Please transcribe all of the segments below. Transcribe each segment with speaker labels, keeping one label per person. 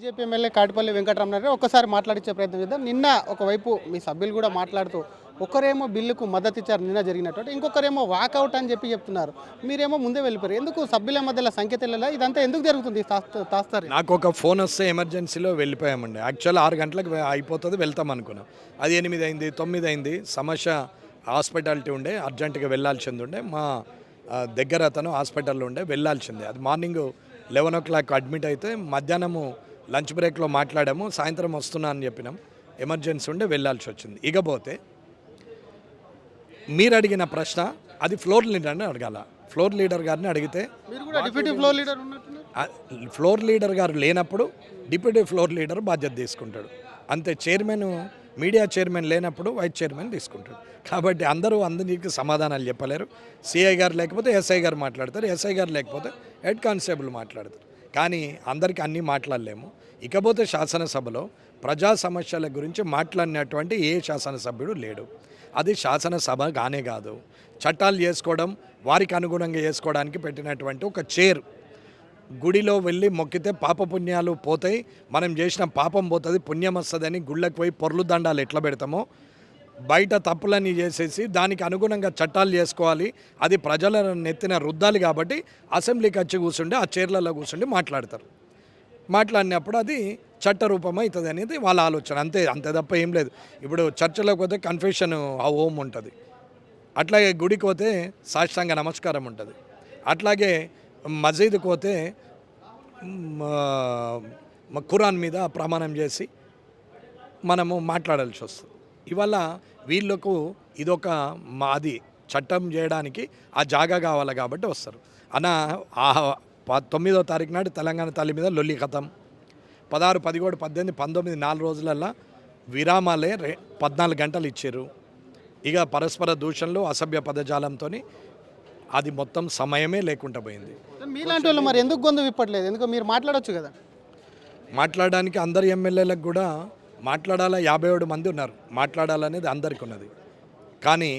Speaker 1: BJP MLA Katipalli Venkataramana Reddy ఒక్కసారి మాట్లాడించే ప్రయత్నం చేద్దాం. నిన్న ఒకవైపు మీ సభ్యులు కూడా మాట్లాడుతూ ఒకరేమో బిల్లుకు మద్దతు ఇచ్చారు నిన్న జరిగినట్టు, ఇంకొకరేమో వాకౌట్ అని చెప్తున్నారు. మీరేమో ముందే వెళ్ళిపోయారు. ఎందుకు సభ్యుల మధ్యలో సంఖ్య తెలియలా? ఇదంతా ఎందుకు జరుగుతుంది? తాస్తారు
Speaker 2: నాకు ఒక ఫోన్ వస్తే ఎమర్జెన్సీలో వెళ్ళిపోయామండి. యాక్చువల్ 6 గంటలకు అయిపోతుంది, వెళ్తాం అనుకున్నాం. అది 8 అయింది, 9 అయింది. సమస్య హాస్పిటాలిటీ ఉండే, అర్జెంటుగా వెళ్ళాల్సింది ఉండే. మా దగ్గర అతను హాస్పిటల్లో ఉండే, వెళ్ళాల్సిందే. అది మార్నింగ్ 11 o'clock అడ్మిట్ అయితే మధ్యాహ్నము లంచ్ బ్రేక్లో మాట్లాడాము, సాయంత్రం వస్తున్నా అని చెప్పినాం. ఎమర్జెన్సీ ఉండే వెళ్ళాల్సి వచ్చింది. ఇకపోతే మీరు అడిగిన ప్రశ్న అది ఫ్లోర్ లీడర్ని అడగాల. ఫ్లోర్ లీడర్ గారిని అడిగితే ఫ్లోర్ లీడర్ గారు లేనప్పుడు డిప్యూటీ ఫ్లోర్ లీడర్ బాధ్యత తీసుకుంటాడు. అంతే. చైర్మన్, మీడియా చైర్మన్ లేనప్పుడు వైస్ చైర్మన్ తీసుకుంటాడు. కాబట్టి అందరికీ సమాధానాలు చెప్పలేరు. సిఐ గారు లేకపోతే ఎస్ఐ గారు మాట్లాడతారు, ఎస్ఐ గారు లేకపోతే హెడ్ కానిస్టేబుల్ మాట్లాడతారు. కానీ అందరికీ అన్నీ మాట్లాడలేము. ఇకపోతే శాసనసభలో ప్రజా సమస్యల గురించి మాట్లాడినటువంటి ఏ శాసనసభ్యుడు లేడు. అది శాసనసభ గానే కాదు, చట్టాలు చేసుకోవడం వారికి అనుగుణంగా చేసుకోవడానికి పెట్టినటువంటి ఒక చైర్. గుడిలో వెళ్ళి మొక్కితే పాపపుణ్యాలు పోతాయి, మనం చేసిన పాపం పోతుంది, పుణ్యం వస్తుందని గుళ్ళకి పోయి పొర్లు దండాలు ఎట్లా పెడతామో బయట తప్పులన్నీ చేసేసి దానికి అనుగుణంగా చట్టాలు చేసుకోవాలి, అది ప్రజల నెత్తిన రుద్దాలి. కాబట్టి అసెంబ్లీకి వచ్చి కూర్చుండి ఆ చైర్లలో కూర్చుండి మాట్లాడతారు. మాట్లాడినప్పుడు అది చట్టరూపం అవుతుంది అనేది వాళ్ళ ఆలోచన. అంతే తప్ప ఏం లేదు. ఇప్పుడు చర్చలోకి పోతే కన్ఫెషన్ ఆ హోమ్ ఉంటుంది, అట్లాగే గుడికి పోతే సాష్టాంగ నమస్కారం ఉంటుంది, అట్లాగే మసీదుకి పోతే ఖురాన్ మీద ప్రమాణం చేసి మనము మాట్లాడాల్సి వస్తుంది. ఇవాళ వీళ్ళకు ఇదొక మాది చట్టం చేయడానికి ఆ జాగా కావాలి కాబట్టి వస్తారు. 9వ తారీఖు నాడు తెలంగాణ తల్లి మీద లొల్లి కథం. 16, 17, 18, 19 4 రోజులల్లో విరామాలే 14 గంటలు ఇచ్చారు. ఇక పరస్పర దూషణలు, అసభ్య పదజాలంతో అది మొత్తం సమయమే లేకుండా పోయింది.
Speaker 1: మీలాంటి వాళ్ళు మరి ఎందుకు గొంతు విప్పట్లేదు? ఎందుకు మీరు మాట్లాడొచ్చు కదా?
Speaker 2: మాట్లాడడానికి అందరు ఎమ్మెల్యేలకు కూడా మాట్లాడాలా, 57 మంది ఉన్నారు. మాట్లాడాలనేది అందరికీ ఉన్నది. కానీ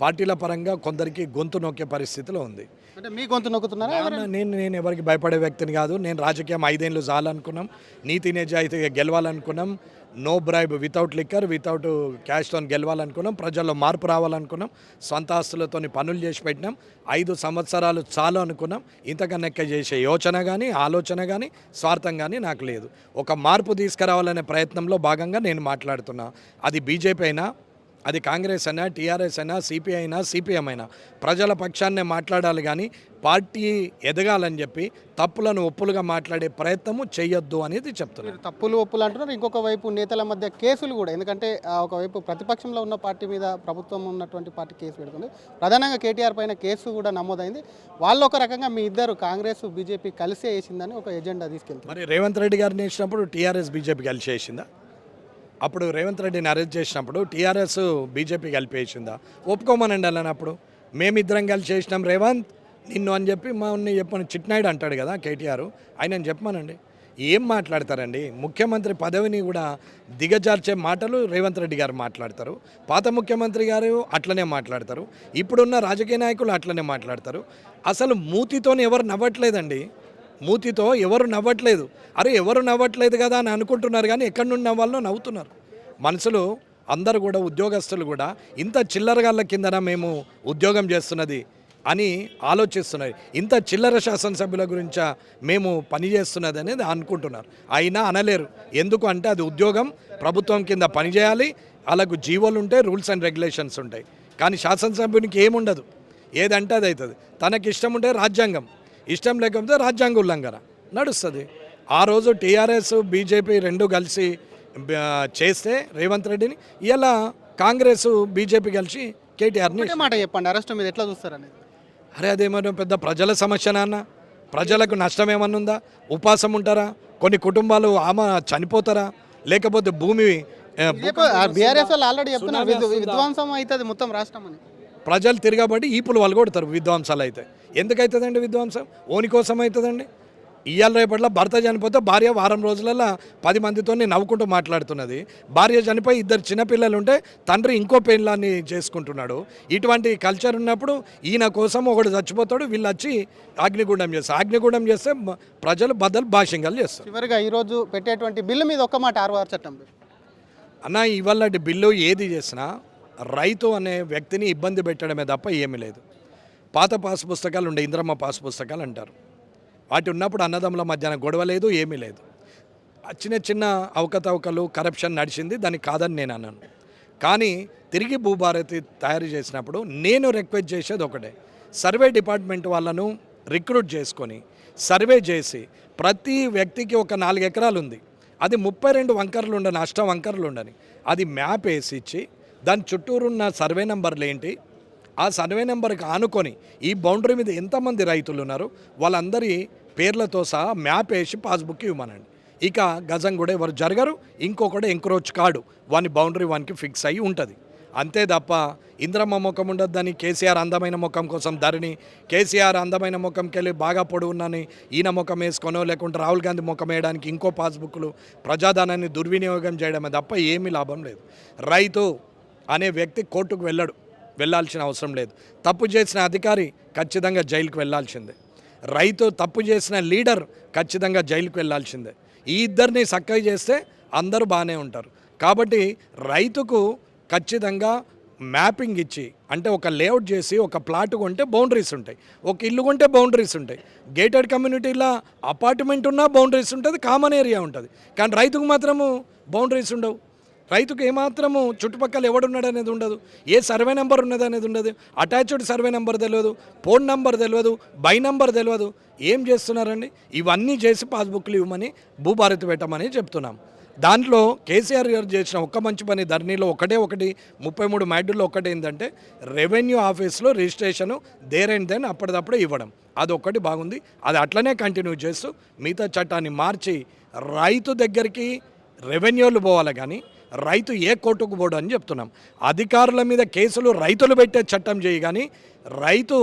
Speaker 2: పార్టీల పరంగా కొందరికి గొంతు నొక్కే పరిస్థితిలో ఉంది.
Speaker 1: అంటే మీ గొంతు నొక్కుతున్నారా?
Speaker 2: నేను ఎవరికి భయపడే వ్యక్తిని కాదు. నేను రాజకీయం 5 ఏళ్ళు చాలనుకున్నాం, నీతి నిజాయితీగా గెలవాలనుకున్నాం, no bribe, without liquor, without క్యాష్తో గెలవాలనుకున్నాం, ప్రజల్లో మార్పు రావాలనుకున్నాం, సొంత ఆస్తులతో పనులు చేసి పెట్టినాం. 5 సంవత్సరాలు చాలు అనుకున్నాం. ఇంతకన్నా ఎక్క చేసే యోచన కానీ ఆలోచన కానీ స్వార్థం కానీ నాకు లేదు. ఒక మార్పు తీసుకురావాలనే ప్రయత్నంలో భాగంగా నేను మాట్లాడుతున్నా. అది బీజేపీ అయినా, అది కాంగ్రెస్ అయినా, టీఆర్ఎస్ అయినా, సిపిఐ అయినా, సిపిఎం అయినా ప్రజల పక్షాన్నే మాట్లాడాలి. కానీ పార్టీ ఎదగాలని చెప్పి తప్పులను ఒప్పులుగా మాట్లాడే ప్రయత్నము చేయొద్దు అనేది చెప్తున్నారు.
Speaker 1: తప్పులు ఒప్పులు అంటున్నారు. ఇంకొక వైపు నేతల మధ్య కేసులు కూడా, ఎందుకంటే ఒకవైపు ప్రతిపక్షంలో ఉన్న పార్టీ మీద ప్రభుత్వం ఉన్నటువంటి పార్టీ కేసు పెడుతుంది. ప్రధానంగా కేటీఆర్ పైన కేసు కూడా నమోదైంది. వాళ్ళు ఒక రకంగా మీ ఇద్దరు కాంగ్రెస్ బీజేపీ కలిసే వేసిందని ఒక ఎజెండా తీసుకెళ్తారు.
Speaker 2: మరి రేవంత్ రెడ్డి గారిని వేసినప్పుడు టీఆర్ఎస్ బీజేపీ కలిసి వేసిందా? అప్పుడు రేవంత్ రెడ్డిని అరెస్ట్ చేసినప్పుడు టీఆర్ఎస్ బీజేపీ కలిపేసిందా? ఒప్పుకోమనండి అన్నప్పుడు మేమిద్దరం కలిసి చేసినాం రేవంత్ నిన్ను అని చెప్పి మా చెప్పని చిట్నాయుడు అంటాడు కదా కేటీఆర్, ఆయన చెప్పమానండి. ఏం మాట్లాడతారండి? ముఖ్యమంత్రి పదవిని కూడా దిగజార్చే మాటలు రేవంత్ రెడ్డి గారు మాట్లాడతారు, పాత ముఖ్యమంత్రి గారు అట్లనే మాట్లాడతారు, ఇప్పుడున్న రాజకీయ నాయకులు అట్లనే మాట్లాడతారు. అసలు మూతితో ఎవరు నవ్వట్లేదండి, మూతితో ఎవరు నవ్వట్లేదు. అరే ఎవరు నవ్వట్లేదు కదా అని అనుకుంటున్నారు, కానీ ఎక్కడి నుండి నవ్వాలో నవ్వుతున్నారు. మనసులో అందరూ కూడా, ఉద్యోగస్తులు కూడా ఇంత చిల్లరగాళ్ళ కిందన మేము ఉద్యోగం చేస్తున్నది అని ఆలోచిస్తున్నారు. ఇంత చిల్లర శాసనసభ్యుల గురించా మేము పనిచేస్తున్నది అనేది అనుకుంటున్నారు. అయినా అనలేరు. ఎందుకు అంటే అది ఉద్యోగం, ప్రభుత్వం కింద పనిచేయాలి, అలాగూ జీవోలు ఉంటాయి, రూల్స్ అండ్ రెగ్యులేషన్స్ ఉంటాయి. కానీ శాసనసభ్యునికి ఏముండదు, ఏదంటే అది అవుతుంది. తనకి ఇష్టం ఉంటే రాజ్యాంగం, ఇష్టం లేకపోతే రాజ్యాంగ ఉల్లంఘన నడుస్తుంది. ఆ రోజు టీఆర్ఎస్ బీజేపీ రెండు కలిసి చేస్తే రేవంత్ రెడ్డిని, ఇలా కాంగ్రెస్ బీజేపీ కలిసి కేటీఆర్ని
Speaker 1: మాట చెప్పండి, అరెస్ట్ మీద ఎట్లా చూస్తారని.
Speaker 2: అరే అదేమన్నా పెద్ద ప్రజల సమస్య నాన్న? ప్రజలకు నష్టం ఏమన్నా ఉందా? ఉపాసం ఉంటారా? కొన్ని కుటుంబాలు చనిపోతారా? లేకపోతే భూమి
Speaker 1: బీఆర్ఎస్ వాళ్ళు ఆల్రెడీ చెప్తున్నారు విధ్వంసం అవుతుంది మొత్తం రాష్ట్రం అని.
Speaker 2: ప్రజలు తిరగబడి ఈపులు వలగొడతారు విధ్వంసాలు అయితే. ఎందుకు అవుతుందండి విధ్వంసం? ఓని కోసం అవుతుందండి. ఇవాళ రేపట్లో భర్త చనిపోతే భార్య వారం రోజులలో 10 మందితో నవ్వుకుంటూ మాట్లాడుతున్నది. భార్య చనిపోయి 2 చిన్నపిల్లలు ఉంటే తండ్రి ఇంకో పెళ్ళాన్ని చేసుకుంటున్నాడు. ఇటువంటి కల్చర్ ఉన్నప్పుడు ఈయన కోసం ఒకడు చచ్చిపోతాడు, వీళ్ళు వచ్చి అగ్నిగుండం చేస్తారు. అగ్నిగుండం చేస్తే ప్రజలు బద్దలు భాషంగాలు చేస్తారు.
Speaker 1: చివరిగా ఈరోజు పెట్టేటువంటి బిల్లు మీద ఒక్క మాట ఆర్ఓఆర్ చట్టం.
Speaker 2: అన్న ఇవాళ బిల్లు ఏది చేసినా రైతు అనే వ్యక్తిని ఇబ్బంది పెట్టడమే తప్ప ఏమీ లేదు. పాత పాస్ పుస్తకాలు ఉండే ఇంద్రమ్మ పాస్ పుస్తకాలు అంటారు. వాటి ఉన్నప్పుడు అన్నదమ్ముల మధ్యాహ్నం గొడవ లేదు, ఏమీ లేదు. చిన్న చిన్న అవకతవకలు కరప్షన్ నడిచింది, దాన్ని కాదని నేను అన్నాను. కానీ తిరిగి భూభారతి తయారు చేసినప్పుడు నేను రిక్వెస్ట్ చేసేది ఒకటే, సర్వే డిపార్ట్మెంట్ వాళ్ళను రిక్రూట్ చేసుకొని సర్వే చేసి ప్రతి వ్యక్తికి ఒక 4 ఎకరాలు ఉంది, అది 32 వంకర్లు ఉండని, అష్టం వంకర్లు ఉండని, అది మ్యాప్ వేసి ఇచ్చి దాని చుట్టూరున్న సర్వే నెంబర్లు ఏంటి, ఆ సర్వే నెంబర్కి ఆనుకొని ఈ బౌండరీ మీద ఎంతమంది రైతులు ఉన్నారు వాళ్ళందరి పేర్లతో సహా మ్యాప్ వేసి పాస్బుక్ ఇవ్వమనండి. ఇక గజం కూడా ఎవరు జరగరు, ఇంకొకటి ఎంక్రోచ్ కాడు, వాని బౌండరీ వానికి ఫిక్స్ అయ్యి ఉంటుంది. అంతే తప్ప ఇంద్రమ్మ ముఖం ఉండొద్దని కేసీఆర్ అందమైన ముఖం కోసం ధరణి, కేసీఆర్ అందమైన ముఖంకి వెళ్ళి బాగా పొడుగున్నాని ఈయన ముఖం వేసుకొనో లేకుంటే రాహుల్ గాంధీ ముఖం వేయడానికి ఇంకో పాస్బుక్లు ప్రజాధనాన్ని దుర్వినియోగం చేయడమే తప్ప ఏమీ లాభం లేదు. రైతు అనే వ్యక్తి కోర్టుకు వెళ్ళాల్సిన అవసరం లేదు. తప్పు చేసిన అధికారి ఖచ్చితంగా జైలుకు వెళ్ళాల్సిందే. రైతు తప్పు చేసిన లీడర్ ఖచ్చితంగా జైలుకు వెళ్ళాల్సిందే. ఈ ఇద్దరిని చక్కగా చేస్తే అందరూ బాగానే ఉంటారు. కాబట్టి రైతుకు ఖచ్చితంగా మ్యాపింగ్ ఇచ్చి, అంటే ఒక లేఅవుట్ చేసి ఒక ప్లాట్ కొంటే బౌండరీస్ ఉంటాయి, ఒక ఇల్లు కొంటే బౌండరీస్ ఉంటాయి. గేటెడ్ కమ్యూనిటీలో అపార్ట్మెంట్ ఉన్నా బౌండరీస్ ఉంటుంది, కామన్ ఏరియా ఉంటుంది. కానీ రైతుకు మాత్రము బౌండరీస్ ఉండవు. రైతుకు ఏమాత్రము చుట్టుపక్కల ఎవడున్నాడు అనేది ఉండదు, ఏ సర్వే నెంబర్ ఉన్నది అనేది ఉండదు, అటాచ్డ్ సర్వే నెంబర్ తెలియదు, ఫోన్ నెంబర్ తెలియదు, బై నెంబర్ తెలియదు. ఏం చేస్తున్నారండి? ఇవన్నీ చేసి పాస్బుక్లు ఇవ్వమని భూభారతి పెట్టమని చెప్తున్నాం. దాంట్లో కేసీఆర్ గారు చేసిన ఒక్క మంచి పని ధరణిలో ఒకటి 33 మాడ్యూల్లో ఒకటి ఏంటంటే రెవెన్యూ ఆఫీస్లో రిజిస్ట్రేషను దేర్ అండ్ దెన్ అప్పటిదప్పుడే ఇవ్వడం, అది ఒక్కటి బాగుంది. అది అట్లనే కంటిన్యూ చేస్తూ మిగతా చట్టాన్ని మార్చి రైతు దగ్గరికి రెవెన్యూలు పోవాలి, కానీ రైతు ఏ కోర్టుకు పోడు అని చెప్తున్నాం. అధికారుల మీద కేసులు రైతులు పెట్టే చట్టం చేయి, కానీ రైతు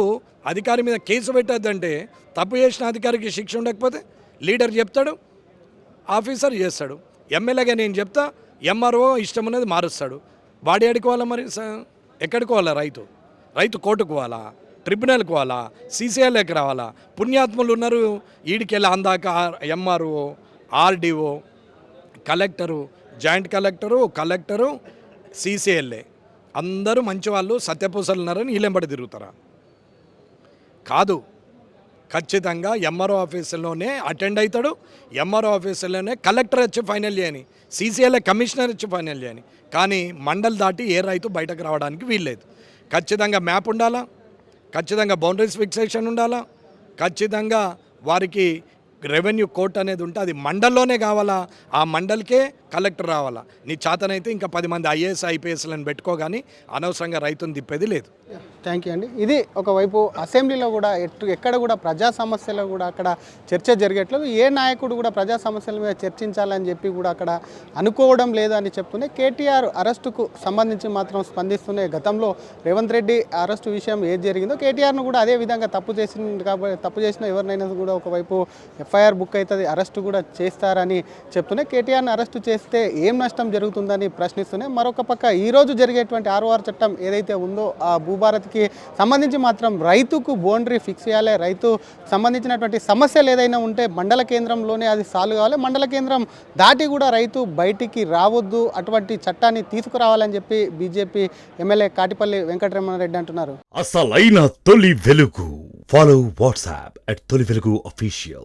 Speaker 2: అధికారి మీద కేసు పెట్టద్దంటే తప్పు చేసిన అధికారికి శిక్ష ఉండకపోతే లీడర్ చెప్తాడు, ఆఫీసర్ చేస్తాడు, ఎమ్మెల్యేగా నేను చెప్తా, ఎంఆర్ఓ ఇష్టం అనేది మారుస్తాడు. వాడి అడుకోవాలా మరి, ఎక్కడికి పోవాలా? రైతు కోర్టుకు పోవాలా, ట్రిబ్యునల్కి పోవాలా, సీసీఎల్ఏకి రావాలా? పుణ్యాత్ములు ఉన్నారు ఈడికెళ్ళి అందాక MRO, RDO, collector, joint collector, CCLA అందరూ మంచి వాళ్ళు, సత్యపూసలు ఉన్నారని వీళ్ళెంబడి తిరుగుతారా? కాదు, ఖచ్చితంగా ఎంఆర్ఓ ఆఫీసులోనే అటెండ్ అవుతాడు, ఎంఆర్ఓ ఆఫీసులోనే కలెక్టర్ వచ్చి ఫైనల్ చేయని, సీసీఎల్ఏ కమిషనర్ వచ్చి ఫైనల్ చేయని. కానీ మండల్ దాటి ఏ రైతు బయటకు రావడానికి వీల్లేదు. ఖచ్చితంగా మ్యాప్ ఉండాలా, ఖచ్చితంగా బౌండరీస్ ఫిక్సేషన్ ఉండాలా, ఖచ్చితంగా వారికి రెవెన్యూ కోర్ట్ అనేది ఉంటే అది మండల్లోనే కావాలా, ఆ మండల్కే కలెక్టర్ రావాలా. నీ చేతనైతే ఇంకా 10 మంది ఐఏఎస్ ఐపీఎస్లను పెట్టుకోగాని అనవసరంగా రైతుని తిప్పేది లేదు.
Speaker 1: థ్యాంక్ యూ అండి. ఇది ఒకవైపు అసెంబ్లీలో కూడా ఎక్కడ కూడా ప్రజా సమస్యలు కూడా అక్కడ చర్చ జరిగేట్లేదు. ఏ నాయకుడు కూడా ప్రజా సమస్యల మీద చర్చించాలని చెప్పి కూడా అక్కడ అనుకోవడం లేదు అని చెప్తూనే కేటీఆర్ అరెస్టుకు సంబంధించి మాత్రం స్పందిస్తూనే గతంలో రేవంత్ రెడ్డి అరెస్టు విషయం ఏది జరిగిందో కేటీఆర్ను కూడా అదే విధంగా తప్పు చేసిన ఎవరినైనా కూడా ఒకవైపు ఎఫ్ఐఆర్ బుక్ అవుతుంది, అరెస్టు కూడా చేస్తారని చెప్తూనే కేటీఆర్ని అరెస్టు చేస్తే ఏం నష్టం జరుగుతుందని ప్రశ్నిస్తూనే మరొక పక్క ఈరోజు జరిగేటువంటి ఆర్ఓఆర్ చట్టం ఏదైతే ఉందో ఆ భూభారతికి సంబంధించి మాత్రం రైతుకు బౌండరీ ఫిక్స్ చేయాలి, రైతు సంబంధించినటువంటి సమస్యలు ఏదైనా ఉంటే మండల కేంద్రంలోనే అది సాల్వ్ కావాలి, మండల కేంద్రం దాటి కూడా రైతు బయటికి రావద్దు, అటువంటి చట్టాన్ని తీసుకురావాలని చెప్పి బీజేపీ ఎమ్మెల్యే కాటిపల్లి వెంకటరమణారెడ్డి అంటున్నారు.
Speaker 3: అసలైన తొలి వెలుగు. ఫాలో వాట్సాప్ @తొలి వెలుగు official.